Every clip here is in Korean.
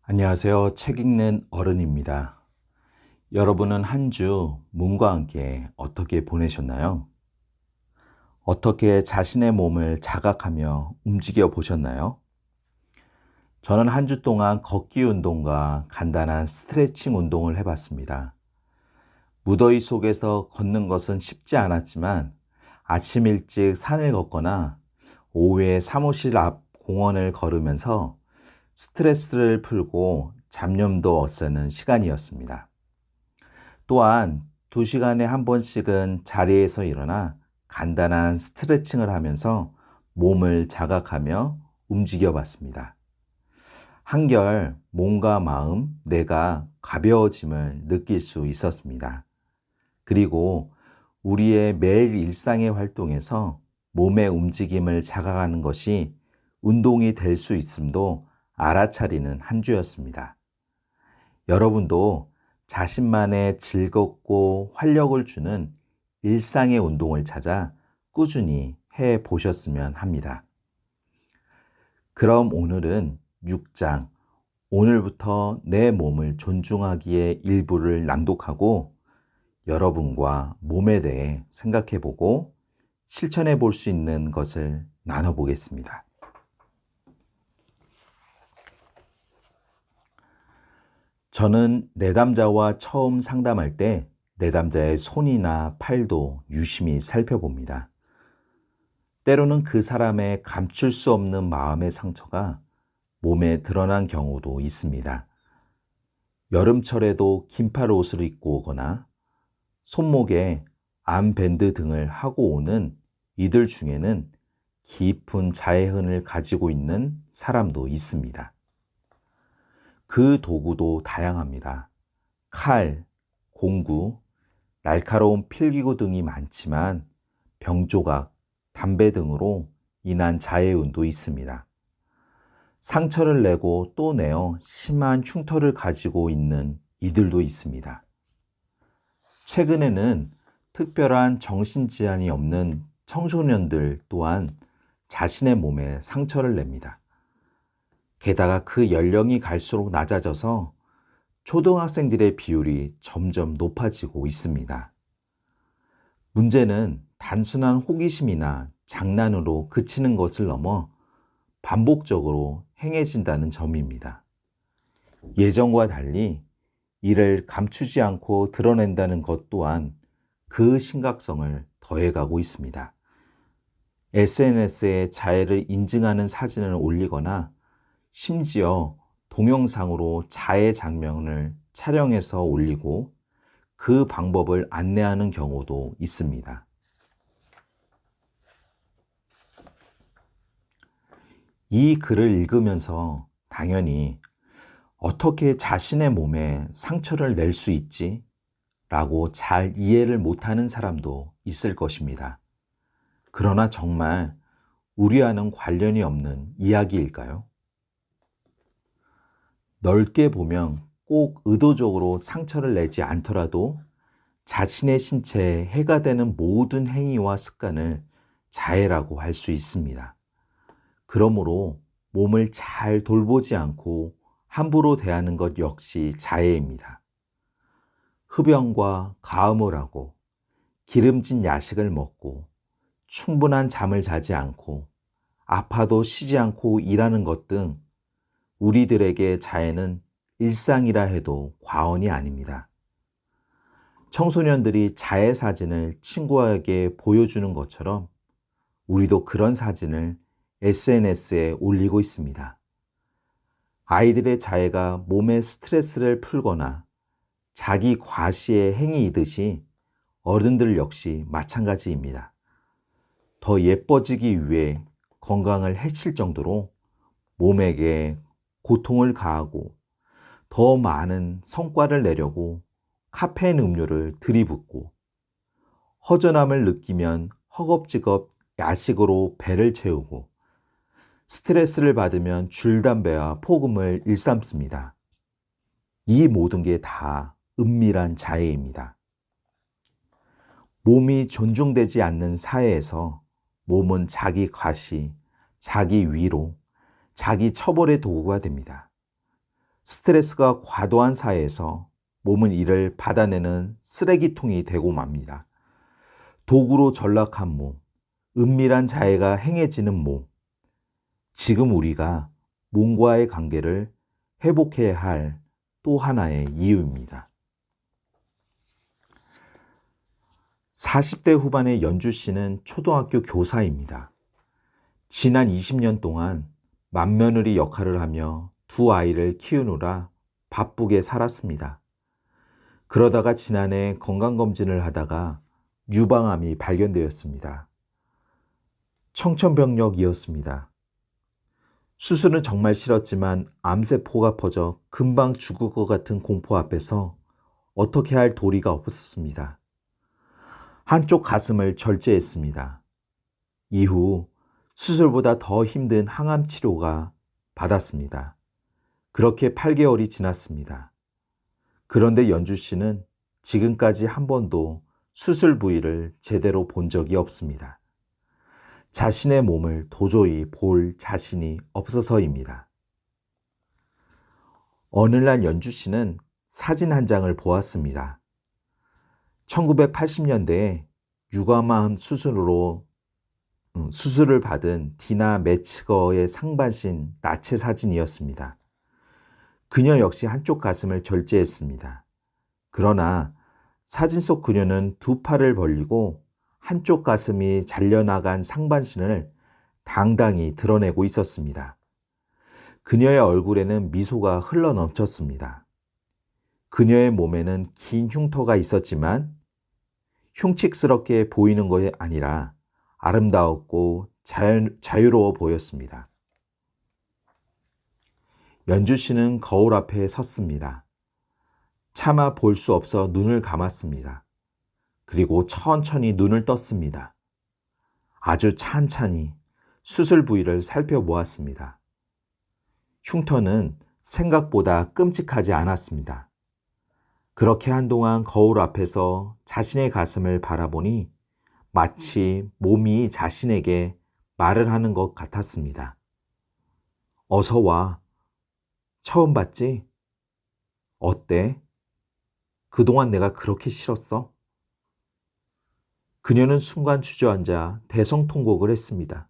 안녕하세요. 책 읽는 어른입니다. 여러분은 한 주 몸과 함께 어떻게 보내셨나요? 어떻게 자신의 몸을 자각하며 움직여 보셨나요? 저는 한 주 동안 걷기 운동과 간단한 스트레칭 운동을 해봤습니다. 무더위 속에서 걷는 것은 쉽지 않았지만 아침 일찍 산을 걷거나 오후에 사무실 앞 공원을 걸으면서 스트레스를 풀고 잡념도 없애는 시간이었습니다. 또한 2시간에 한 번씩은 자리에서 일어나 간단한 스트레칭을 하면서 몸을 자각하며 움직여 봤습니다. 한결 몸과 마음, 뇌가 가벼워짐을 느낄 수 있었습니다. 그리고 우리의 매일 일상의 활동에서 몸의 움직임을 자각하는 것이 운동이 될 수 있음도 알아차리는 한 주였습니다. 여러분도 자신만의 즐겁고 활력을 주는 일상의 운동을 찾아 꾸준히 해 보셨으면 합니다. 그럼 오늘은 6장, 오늘부터 내 몸을 존중하기의 일부를 낭독하고 여러분과 몸에 대해 생각해 보고 실천해 볼 수 있는 것을 나눠 보겠습니다. 저는 내담자와 처음 상담할 때 내담자의 손이나 팔도 유심히 살펴봅니다. 때로는 그 사람의 감출 수 없는 마음의 상처가 몸에 드러난 경우도 있습니다. 여름철에도 긴팔 옷을 입고 오거나 손목에 암밴드 등을 하고 오는 이들 중에는 깊은 자해흔을 가지고 있는 사람도 있습니다. 그 도구도 다양합니다. 칼, 공구, 날카로운 필기구 등이 많지만 병조각, 담배 등으로 인한 자해운도 있습니다. 상처를 내고 또 내어 심한 흉터를 가지고 있는 이들도 있습니다. 최근에는 특별한 정신질환이 없는 청소년들 또한 자신의 몸에 상처를 냅니다. 게다가 그 연령이 갈수록 낮아져서 초등학생들의 비율이 점점 높아지고 있습니다. 문제는 단순한 호기심이나 장난으로 그치는 것을 넘어 반복적으로 행해진다는 점입니다. 예전과 달리 이를 감추지 않고 드러낸다는 것 또한 그 심각성을 더해가고 있습니다. SNS에 자해를 인증하는 사진을 올리거나 심지어 동영상으로 자해 장면을 촬영해서 올리고 그 방법을 안내하는 경우도 있습니다. 이 글을 읽으면서 당연히 어떻게 자신의 몸에 상처를 낼 수 있지? 라고 잘 이해를 못하는 사람도 있을 것입니다. 그러나 정말 우리와는 관련이 없는 이야기일까요? 넓게 보면 꼭 의도적으로 상처를 내지 않더라도 자신의 신체에 해가 되는 모든 행위와 습관을 자해라고 할 수 있습니다. 그러므로 몸을 잘 돌보지 않고 함부로 대하는 것 역시 자해입니다. 흡연과 가음을 하고 기름진 야식을 먹고 충분한 잠을 자지 않고 아파도 쉬지 않고 일하는 것 등 우리들에게 자해는 일상이라 해도 과언이 아닙니다. 청소년들이 자해 사진을 친구에게 보여주는 것처럼 우리도 그런 사진을 SNS에 올리고 있습니다. 아이들의 자해가 몸의 스트레스를 풀거나 자기 과시의 행위이듯이 어른들 역시 마찬가지입니다. 더 예뻐지기 위해 건강을 해칠 정도로 몸에게 고통을 가하고 더 많은 성과를 내려고 카페인 음료를 들이붓고 허전함을 느끼면 허겁지겁 야식으로 배를 채우고 스트레스를 받으면 줄담배와 폭음을 일삼습니다. 이 모든 게 다 은밀한 자해입니다. 몸이 존중되지 않는 사회에서 몸은 자기 과시, 자기 위로, 자기 처벌의 도구가 됩니다. 스트레스가 과도한 사회에서 몸은 이를 받아내는 쓰레기통이 되고 맙니다. 도구로 전락한 몸, 은밀한 자해가 행해지는 몸. 지금 우리가 몸과의 관계를 회복해야 할 또 하나의 이유입니다. 40대 후반의 연주 씨는 초등학교 교사입니다. 지난 20년 동안 맏며느리 역할을 하며 두 아이를 키우느라 바쁘게 살았습니다. 그러다가 지난해 건강검진을 하다가 유방암이 발견되었습니다. 청천벽력이었습니다. 수술은 정말 싫었지만 암세포가 퍼져 금방 죽을 것 같은 공포 앞에서 어떻게 할 도리가 없었습니다. 한쪽 가슴을 절제했습니다. 이후 수술보다 더 힘든 항암 치료가 받았습니다. 그렇게 8개월이 지났습니다. 그런데 연주 씨는 지금까지 한 번도 수술 부위를 제대로 본 적이 없습니다. 자신의 몸을 도저히 볼 자신이 없어서입니다. 어느 날 연주 씨는 사진 한 장을 보았습니다. 1980년대에 유방암 수술을 받은 디나 매츠거의 상반신 나체 사진이었습니다. 그녀 역시 한쪽 가슴을 절제했습니다. 그러나 사진 속 그녀는 두 팔을 벌리고 한쪽 가슴이 잘려나간 상반신을 당당히 드러내고 있었습니다. 그녀의 얼굴에는 미소가 흘러넘쳤습니다. 그녀의 몸에는 긴 흉터가 있었지만 흉측스럽게 보이는 것이 아니라 아름다웠고 자유로워 보였습니다. 연주 씨는 거울 앞에 섰습니다. 차마 볼 수 없어 눈을 감았습니다. 그리고 천천히 눈을 떴습니다. 아주 찬찬히 수술 부위를 살펴보았습니다. 흉터는 생각보다 끔찍하지 않았습니다. 그렇게 한동안 거울 앞에서 자신의 가슴을 바라보니 마치 몸이 자신에게 말을 하는 것 같았습니다. 어서 와. 처음 봤지? 어때? 그동안 내가 그렇게 싫었어? 그녀는 순간 주저앉아 대성통곡을 했습니다.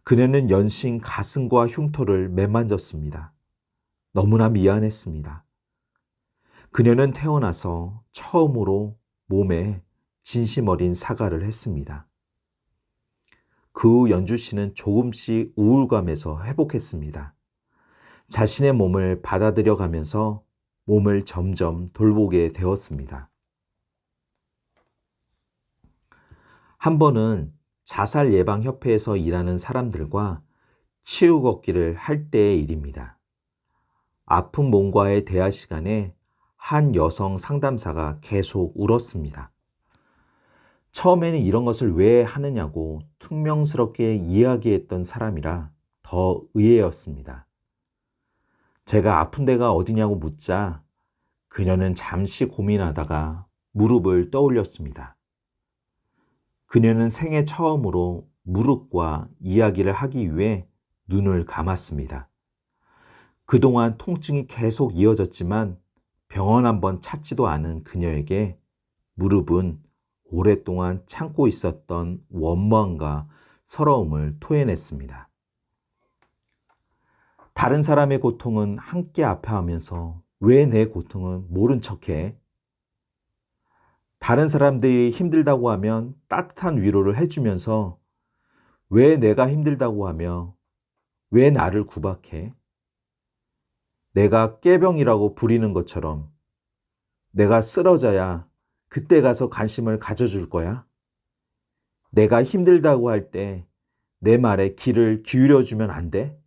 그녀는 연신 가슴과 흉터를 매만졌습니다. 너무나 미안했습니다. 그녀는 태어나서 처음으로 몸에 진심 어린 사과를 했습니다. 그 후 연주 씨는 조금씩 우울감에서 회복했습니다. 자신의 몸을 받아들여 가면서 몸을 점점 돌보게 되었습니다. 한 번은 자살예방협회에서 일하는 사람들과 치유 걷기를 할 때의 일입니다. 아픈 몸과의 대화 시간에 한 여성 상담사가 계속 울었습니다. 처음에는 이런 것을 왜 하느냐고 퉁명스럽게 이야기했던 사람이라 더 의외였습니다. 제가 아픈 데가 어디냐고 묻자 그녀는 잠시 고민하다가 무릎을 떠올렸습니다. 그녀는 생애 처음으로 무릎과 이야기를 하기 위해 눈을 감았습니다. 그동안 통증이 계속 이어졌지만 병원 한번 찾지도 않은 그녀에게 무릎은 오랫동안 참고 있었던 원망과 서러움을 토해냈습니다. 다른 사람의 고통은 함께 아파하면서 왜 내 고통은 모른 척해? 다른 사람들이 힘들다고 하면 따뜻한 위로를 해주면서 왜 내가 힘들다고 하며 왜 나를 구박해? 내가 꾀병이라고 부리는 것처럼 내가 쓰러져야 그때 가서 관심을 가져줄 거야? 내가 힘들다고 할 때 내 말에 귀를 기울여주면 안 돼?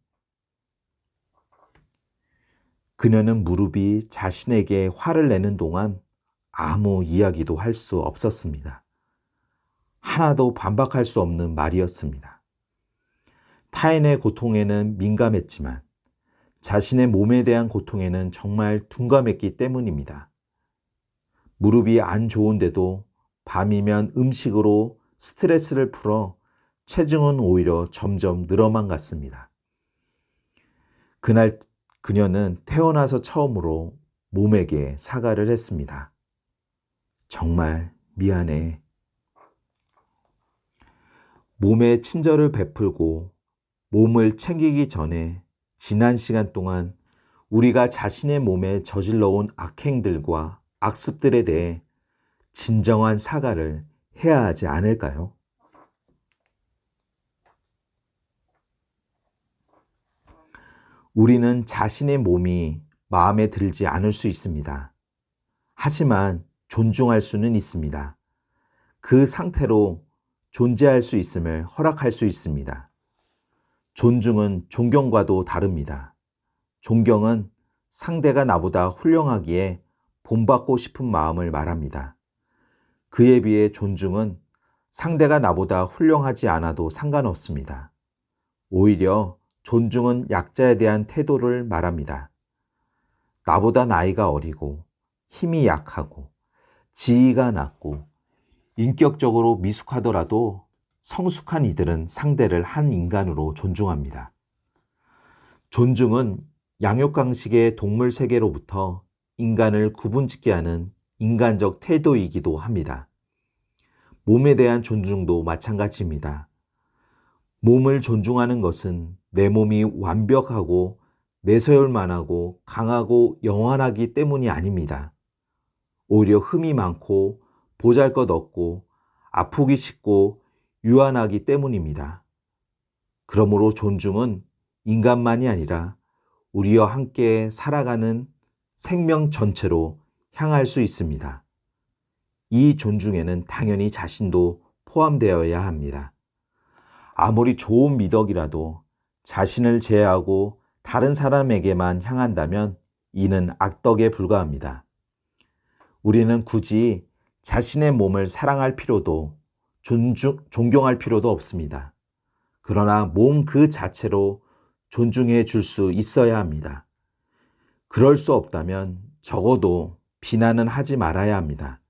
그녀는 무릎이 자신에게 화를 내는 동안 아무 이야기도 할 수 없었습니다. 하나도 반박할 수 없는 말이었습니다. 타인의 고통에는 민감했지만 자신의 몸에 대한 고통에는 정말 둔감했기 때문입니다. 무릎이 안 좋은데도 밤이면 음식으로 스트레스를 풀어 체중은 오히려 점점 늘어만 갔습니다. 그날 그녀는 태어나서 처음으로 몸에게 사과를 했습니다. 정말 미안해. 몸에 친절을 베풀고 몸을 챙기기 전에 지난 시간 동안 우리가 자신의 몸에 저질러온 악행들과 악습들에 대해 진정한 사과를 해야 하지 않을까요? 우리는 자신의 몸이 마음에 들지 않을 수 있습니다. 하지만 존중할 수는 있습니다. 그 상태로 존재할 수 있음을 허락할 수 있습니다. 존중은 존경과도 다릅니다. 존경은 상대가 나보다 훌륭하기에 본받고 싶은 마음을 말합니다. 그에 비해 존중은 상대가 나보다 훌륭하지 않아도 상관없습니다. 오히려 존중은 약자에 대한 태도를 말합니다. 나보다 나이가 어리고 힘이 약하고 지위가 낮고 인격적으로 미숙하더라도 성숙한 이들은 상대를 한 인간으로 존중합니다. 존중은 양육강식의 동물 세계로부터 인간을 구분짓게 하는 인간적 태도이기도 합니다. 몸에 대한 존중도 마찬가지입니다. 몸을 존중하는 것은 내 몸이 완벽하고 내세울 만하고 강하고 영원하기 때문이 아닙니다. 오히려 흠이 많고 보잘것없고 아프기 쉽고 유한하기 때문입니다. 그러므로 존중은 인간만이 아니라 우리와 함께 살아가는 생명 전체로 향할 수 있습니다. 이 존중에는 당연히 자신도 포함되어야 합니다. 아무리 좋은 미덕이라도 자신을 제외하고 다른 사람에게만 향한다면 이는 악덕에 불과합니다. 우리는 굳이 자신의 몸을 사랑할 필요도 존경할 필요도 없습니다. 그러나 몸 그 자체로 존중해 줄 수 있어야 합니다. 그럴 수 없다면 적어도 비난은 하지 말아야 합니다.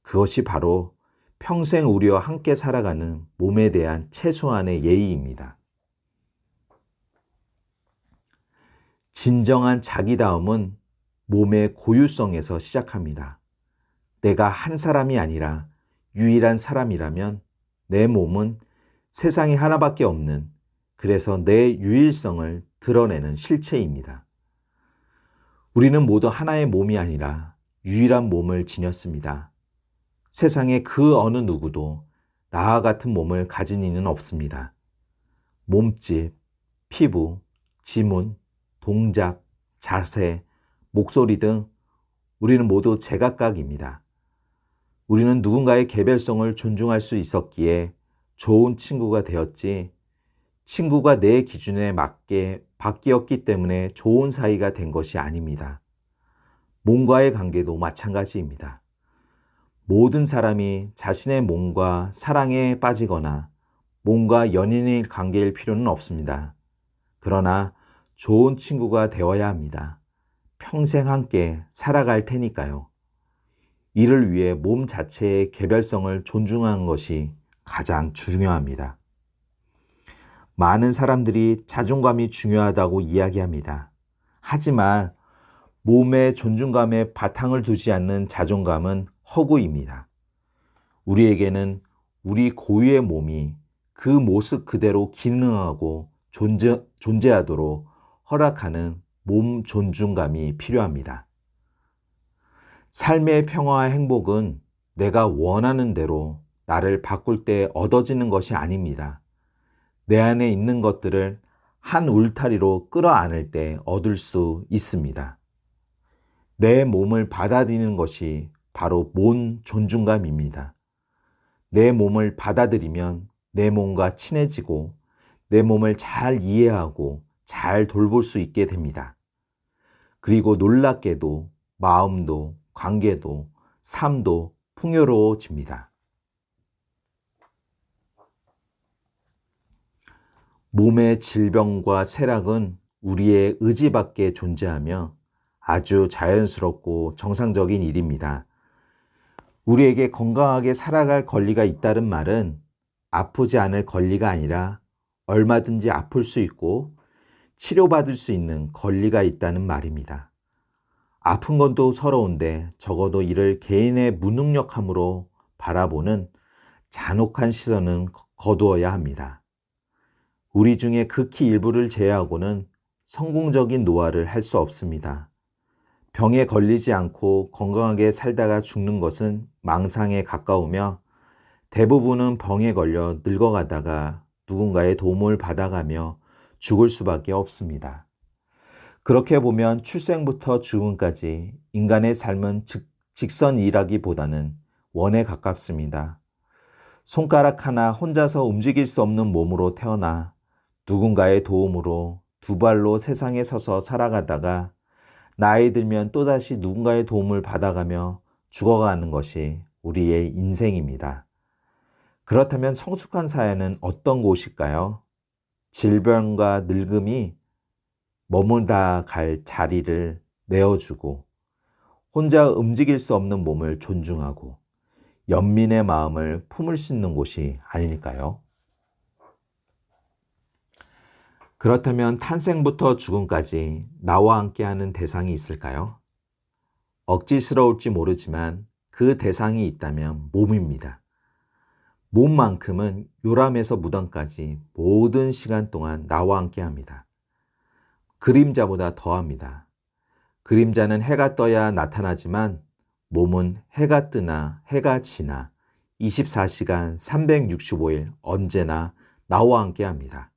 그것이 바로 평생 우리와 함께 살아가는 몸에 대한 최소한의 예의입니다. 진정한 자기다움은 몸의 고유성에서 시작합니다. 내가 한 사람이 아니라 유일한 사람이라면 내 몸은 세상에 하나밖에 없는, 그래서 내 유일성을 드러내는 실체입니다. 우리는 모두 하나의 몸이 아니라 유일한 몸을 지녔습니다. 세상에 그 어느 누구도 나와 같은 몸을 가진 이는 없습니다. 몸집, 피부, 지문, 동작, 자세, 목소리 등 우리는 모두 제각각입니다. 우리는 누군가의 개별성을 존중할 수 있었기에 좋은 친구가 되었지, 친구가 내 기준에 맞게 바뀌었기 때문에 좋은 사이가 된 것이 아닙니다. 몸과의 관계도 마찬가지입니다. 모든 사람이 자신의 몸과 사랑에 빠지거나 몸과 연인의 관계일 필요는 없습니다. 그러나 좋은 친구가 되어야 합니다. 평생 함께 살아갈 테니까요. 이를 위해 몸 자체의 개별성을 존중하는 것이 가장 중요합니다. 많은 사람들이 자존감이 중요하다고 이야기합니다. 하지만 몸의 존중감에 바탕을 두지 않는 자존감은 허구입니다. 우리에게는 우리 고유의 몸이 그 모습 그대로 기능하고 존재하도록 허락하는 몸 존중감이 필요합니다. 삶의 평화와 행복은 내가 원하는 대로 나를 바꿀 때 얻어지는 것이 아닙니다. 내 안에 있는 것들을 한 울타리로 끌어안을 때 얻을 수 있습니다. 내 몸을 받아들이는 것이 바로 몸 존중감입니다. 내 몸을 받아들이면 내 몸과 친해지고 내 몸을 잘 이해하고 잘 돌볼 수 있게 됩니다. 그리고 놀랍게도 마음도 관계도 삶도 풍요로워집니다. 몸의 질병과 쇠락은 우리의 의지 밖에 존재하며 아주 자연스럽고 정상적인 일입니다. 우리에게 건강하게 살아갈 권리가 있다는 말은 아프지 않을 권리가 아니라 얼마든지 아플 수 있고 치료받을 수 있는 권리가 있다는 말입니다. 아픈 것도 서러운데 적어도 이를 개인의 무능력함으로 바라보는 잔혹한 시선은 거두어야 합니다. 우리 중에 극히 일부를 제외하고는 성공적인 노화를 할 수 없습니다. 병에 걸리지 않고 건강하게 살다가 죽는 것은 망상에 가까우며 대부분은 병에 걸려 늙어가다가 누군가의 도움을 받아가며 죽을 수밖에 없습니다. 그렇게 보면 출생부터 죽음까지 인간의 삶은 직선이라기보다는 원에 가깝습니다. 손가락 하나 혼자서 움직일 수 없는 몸으로 태어나 누군가의 도움으로 두 발로 세상에 서서 살아가다가 나이 들면 또다시 누군가의 도움을 받아가며 죽어가는 것이 우리의 인생입니다. 그렇다면 성숙한 사회는 어떤 곳일까요? 질병과 늙음이 머물다 갈 자리를 내어주고 혼자 움직일 수 없는 몸을 존중하고 연민의 마음을 품을 수 있는 곳이 아닐까요? 그렇다면 탄생부터 죽음까지 나와 함께하는 대상이 있을까요? 억지스러울지 모르지만 그 대상이 있다면 몸입니다. 몸만큼은 요람에서 무덤까지 모든 시간 동안 나와 함께합니다. 그림자보다 더합니다. 그림자는 해가 떠야 나타나지만 몸은 해가 뜨나 해가 지나 24시간 365일 언제나 나와 함께합니다.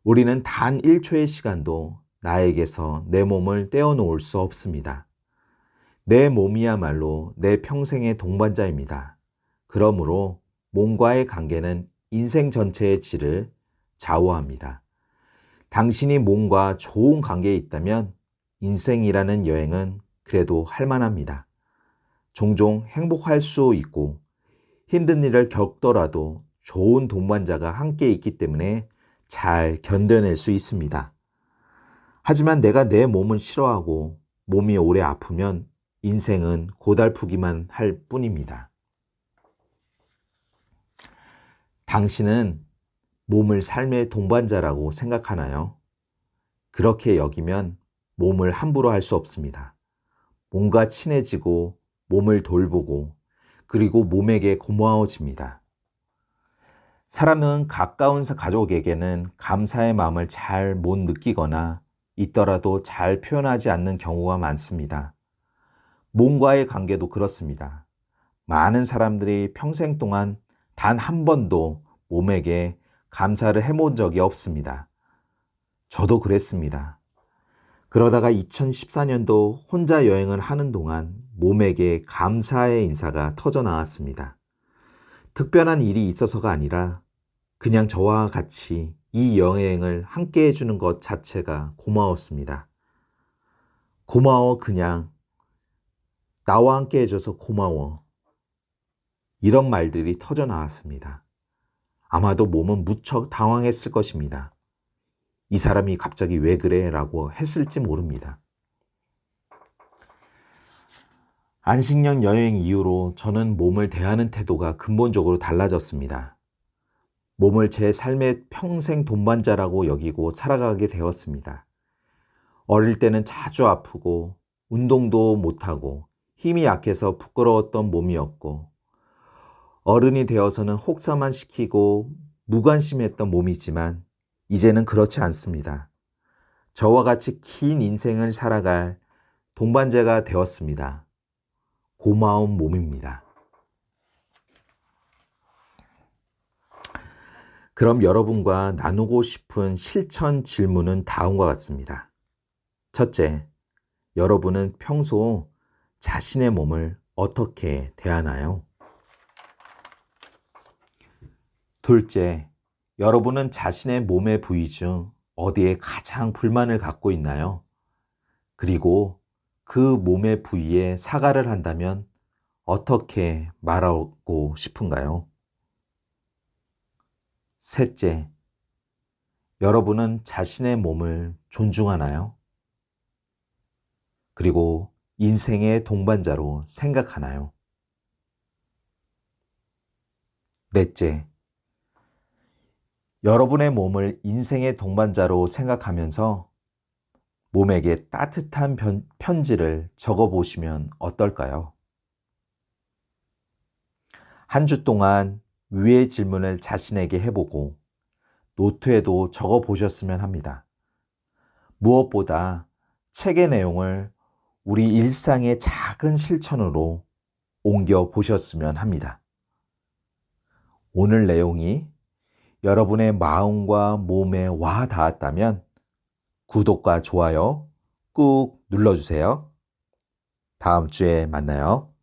우리는 단 1초의 시간도 나에게서 내 몸을 떼어놓을 수 없습니다. 내 몸이야말로 내 평생의 동반자입니다. 그러므로 몸과의 관계는 인생 전체의 질을 좌우합니다. 당신이 몸과 좋은 관계에 있다면 인생이라는 여행은 그래도 할만합니다. 종종 행복할 수 있고 힘든 일을 겪더라도 좋은 동반자가 함께 있기 때문에 잘 견뎌낼 수 있습니다. 하지만 내가 내 몸을 싫어하고 몸이 오래 아프면 인생은 고달프기만 할 뿐입니다. 당신은 몸을 삶의 동반자라고 생각하나요? 그렇게 여기면 몸을 함부로 할 수 없습니다. 몸과 친해지고 몸을 돌보고 그리고 몸에게 고마워집니다. 사람은 가까운 가족에게는 감사의 마음을 잘 못 느끼거나 있더라도 잘 표현하지 않는 경우가 많습니다. 몸과의 관계도 그렇습니다. 많은 사람들이 평생 동안 단 한 번도 몸에게 감사를 해본 적이 없습니다. 저도 그랬습니다. 그러다가 2014년도 혼자 여행을 하는 동안 몸에게 감사의 인사가 터져 나왔습니다. 특별한 일이 있어서가 아니라 그냥 저와 같이 이 여행을 함께 해주는 것 자체가 고마웠습니다. 고마워, 그냥 나와 함께 해줘서 고마워. 이런 말들이 터져 나왔습니다. 아마도 몸은 무척 당황했을 것입니다. 이 사람이 갑자기 왜 그래? 라고 했을지 모릅니다. 안식년 여행 이후로 저는 몸을 대하는 태도가 근본적으로 달라졌습니다. 몸을 제 삶의 평생 동반자라고 여기고 살아가게 되었습니다. 어릴 때는 자주 아프고 운동도 못하고 힘이 약해서 부끄러웠던 몸이었고 어른이 되어서는 혹사만 시키고 무관심했던 몸이지만 이제는 그렇지 않습니다. 저와 같이 긴 인생을 살아갈 동반자가 되었습니다. 고마운 몸입니다. 그럼 여러분과 나누고 싶은 실천 질문은 다음과 같습니다. 첫째, 여러분은 평소 자신의 몸을 어떻게 대하나요? 둘째, 여러분은 자신의 몸의 부위 중 어디에 가장 불만을 갖고 있나요? 그리고 그 몸의 부위에 사과를 한다면 어떻게 말하고 싶은가요? 셋째, 여러분은 자신의 몸을 존중하나요? 그리고 인생의 동반자로 생각하나요? 넷째, 여러분의 몸을 인생의 동반자로 생각하면서 몸에게 따뜻한 편지를 적어보시면 어떨까요? 한 주 동안 위의 질문을 자신에게 해보고 노트에도 적어보셨으면 합니다. 무엇보다 책의 내용을 우리 일상의 작은 실천으로 옮겨 보셨으면 합니다. 오늘 내용이 여러분의 마음과 몸에 와 닿았다면 구독과 좋아요 꾹 눌러주세요. 다음 주에 만나요.